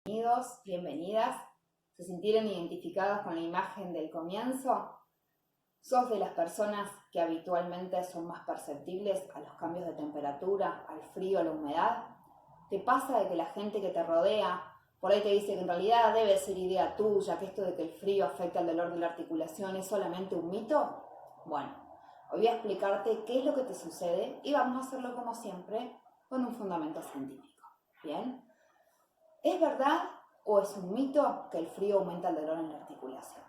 Bienvenidos, bienvenidas. ¿Se sintieron identificados con la imagen del comienzo? ¿Sos de las personas que habitualmente son más perceptibles a los cambios de temperatura, al frío, a la humedad? ¿Te pasa de que la gente que te rodea por ahí te dice que en realidad debe ser idea tuya, que esto de que el frío afecta al dolor de la articulación es solamente un mito? Bueno, hoy voy a explicarte qué es lo que te sucede y vamos a hacerlo como siempre con un fundamento científico. ¿Bien? ¿Es verdad o es un mito que el frío aumenta el dolor en la articulación?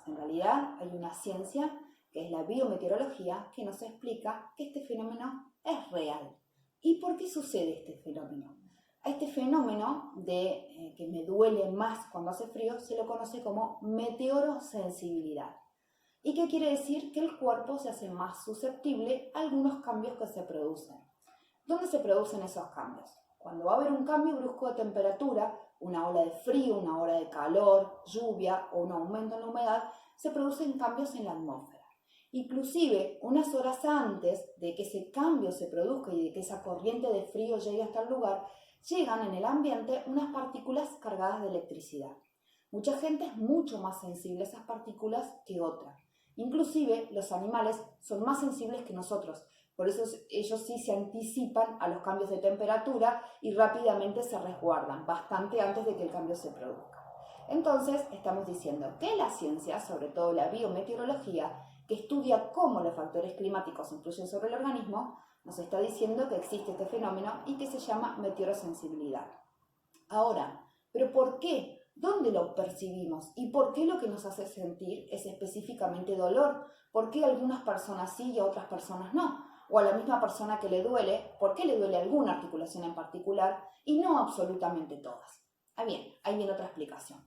En realidad hay una ciencia, que es la biometeorología, que nos explica que este fenómeno es real. ¿Y por qué sucede este fenómeno? A este fenómeno de que me duele más cuando hace frío se lo conoce como meteorosensibilidad. ¿Y qué quiere decir? Que el cuerpo se hace más susceptible a algunos cambios que se producen. ¿Dónde se producen esos cambios? Cuando va a haber un cambio brusco de temperatura, una ola de frío, una ola de calor, lluvia o un aumento en la humedad, se producen cambios en la atmósfera. Inclusive, unas horas antes de que ese cambio se produzca y de que esa corriente de frío llegue hasta el lugar, llegan en el ambiente unas partículas cargadas de electricidad. Mucha gente es mucho más sensible a esas partículas que otra. Inclusive, los animales son más sensibles que nosotros. Por eso ellos sí se anticipan a los cambios de temperatura y rápidamente se resguardan, bastante antes de que el cambio se produzca. Entonces, estamos diciendo que la ciencia, sobre todo la biometeorología, que estudia cómo los factores climáticos influyen sobre el organismo, nos está diciendo que existe este fenómeno y que se llama meteorosensibilidad. Ahora, ¿pero por qué? ¿Dónde lo percibimos? ¿Y por qué lo que nos hace sentir es específicamente dolor? ¿Por qué a algunas personas sí y a otras personas no? O a la misma persona que le duele, ¿por qué le duele alguna articulación en particular y no absolutamente todas? Bien, ahí viene otra explicación.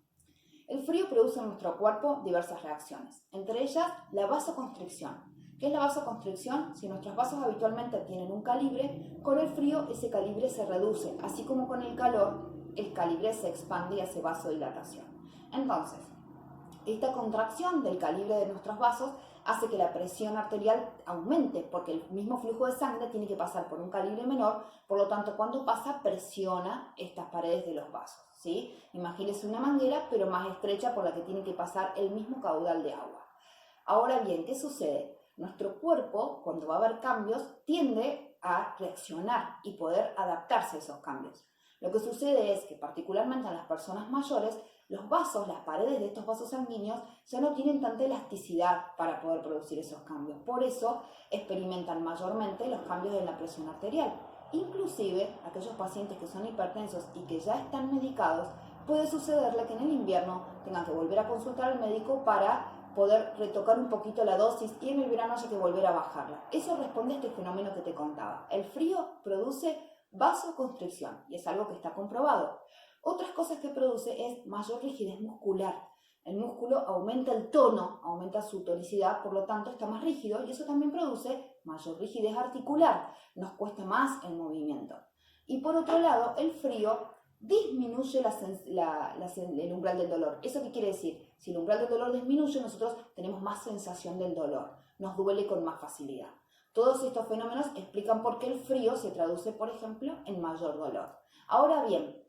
El frío produce en nuestro cuerpo diversas reacciones, entre ellas la vasoconstricción. ¿Qué es la vasoconstricción? Si nuestros vasos habitualmente tienen un calibre, con el frío ese calibre se reduce, así como con el calor el calibre se expande y hace vasodilatación. Entonces, esta contracción del calibre de nuestros vasos hace que la presión arterial aumente, porque el mismo flujo de sangre tiene que pasar por un calibre menor, por lo tanto, cuando pasa, presiona estas paredes de los vasos, ¿sí? Imagínense una manguera, pero más estrecha por la que tiene que pasar el mismo caudal de agua. Ahora bien, ¿qué sucede? Nuestro cuerpo, cuando va a haber cambios, tiende a reaccionar y poder adaptarse a esos cambios. Lo que sucede es que, particularmente en las personas mayores, los vasos, las paredes de estos vasos sanguíneos ya no tienen tanta elasticidad para poder producir esos cambios. Por eso experimentan mayormente los cambios en la presión arterial. Inclusive, aquellos pacientes que son hipertensos y que ya están medicados, puede sucederle que en el invierno tengan que volver a consultar al médico para poder retocar un poquito la dosis y en el verano haya que volver a bajarla. Eso responde a este fenómeno que te contaba. El frío produce vasoconstricción y es algo que está comprobado. Otras cosas que produce es mayor rigidez muscular. El músculo aumenta el tono, aumenta su tonicidad, por lo tanto está más rígido y eso también produce mayor rigidez articular. Nos cuesta más el movimiento. Y por otro lado, el frío disminuye el umbral del dolor. ¿Eso qué quiere decir? Si el umbral del dolor disminuye, nosotros tenemos más sensación del dolor. Nos duele con más facilidad. Todos estos fenómenos explican por qué el frío se traduce, por ejemplo, en mayor dolor. Ahora bien,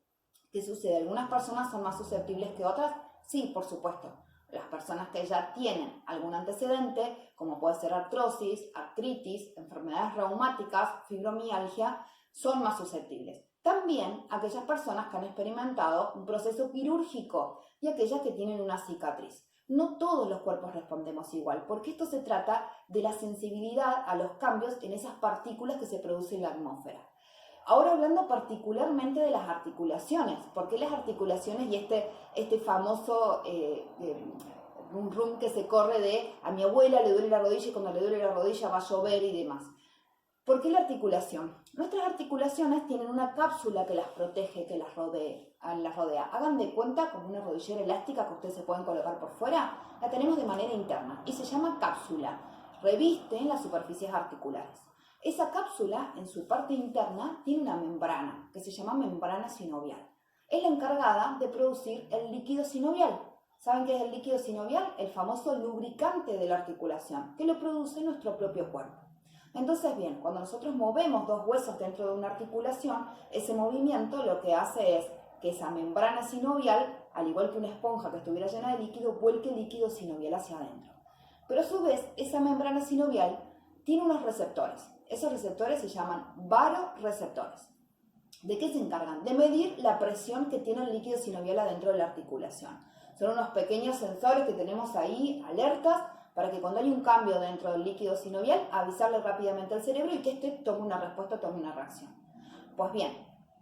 ¿qué sucede? ¿Algunas personas son más susceptibles que otras? Sí, por supuesto. Las personas que ya tienen algún antecedente, como puede ser artrosis, artritis, enfermedades reumáticas, fibromialgia, son más susceptibles. También aquellas personas que han experimentado un proceso quirúrgico y aquellas que tienen una cicatriz. No todos los cuerpos respondemos igual, porque esto se trata de la sensibilidad a los cambios en esas partículas que se producen en la atmósfera. Ahora hablando particularmente de las articulaciones, ¿por qué las articulaciones y este famoso rum que se corre de a mi abuela le duele la rodilla y cuando le duele la rodilla va a llover y demás? ¿Por qué la articulación? Nuestras articulaciones tienen una cápsula que las protege, que las rodea. Hagan de cuenta como una rodillera elástica que ustedes se pueden colocar por fuera, la tenemos de manera interna y se llama cápsula. Reviste en las superficies articulares. Esa cápsula, en su parte interna, tiene una membrana que se llama membrana sinovial. Es la encargada de producir el líquido sinovial. ¿Saben qué es el líquido sinovial? El famoso lubricante de la articulación, que lo produce nuestro propio cuerpo. Entonces, bien, cuando nosotros movemos dos huesos dentro de una articulación, ese movimiento lo que hace es que esa membrana sinovial, al igual que una esponja que estuviera llena de líquido, vuelque el líquido sinovial hacia adentro. Pero a su vez, esa membrana sinovial tiene unos receptores. Esos receptores se llaman baroreceptores. ¿De qué se encargan? De medir la presión que tiene el líquido sinovial adentro de la articulación. Son unos pequeños sensores que tenemos ahí, alertas, para que cuando hay un cambio dentro del líquido sinovial, avisarle rápidamente al cerebro y que éste tome una respuesta, tome una reacción. Pues bien,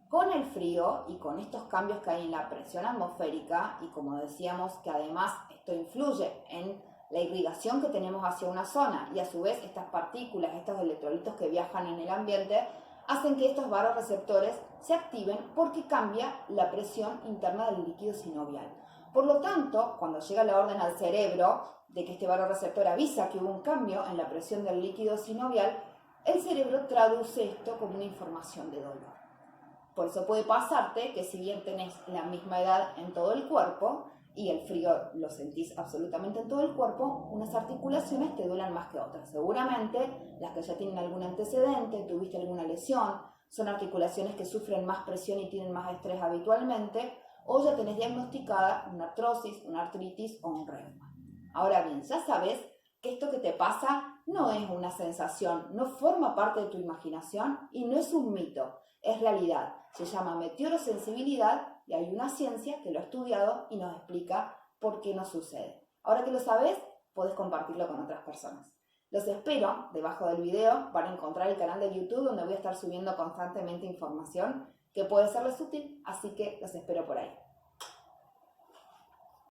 con el frío y con estos cambios que hay en la presión atmosférica, y como decíamos que además esto influye en la irrigación que tenemos hacia una zona, y a su vez estas partículas, estos electrolitos que viajan en el ambiente, hacen que estos baroreceptores se activen porque cambia la presión interna del líquido sinovial. Por lo tanto, cuando llega la orden al cerebro de que este baroreceptor avisa que hubo un cambio en la presión del líquido sinovial, el cerebro traduce esto como una información de dolor. Por eso puede pasarte que si bien tenés la misma edad en todo el cuerpo y el frío lo sentís absolutamente en todo el cuerpo, unas articulaciones te duelen más que otras. Seguramente las que ya tienen algún antecedente, tuviste alguna lesión, son articulaciones que sufren más presión y tienen más estrés habitualmente, o ya tenés diagnosticada una artrosis, una artritis o un reuma. Ahora bien, ya sabes que esto que te pasa no es una sensación, no forma parte de tu imaginación y no es un mito, es realidad. Se llama meteorosensibilidad y hay una ciencia que lo ha estudiado y nos explica por qué nos sucede. Ahora que lo sabes, podés compartirlo con otras personas. Los espero debajo del video para encontrar el canal de YouTube donde voy a estar subiendo constantemente información que puede serles útil, así que los espero por ahí.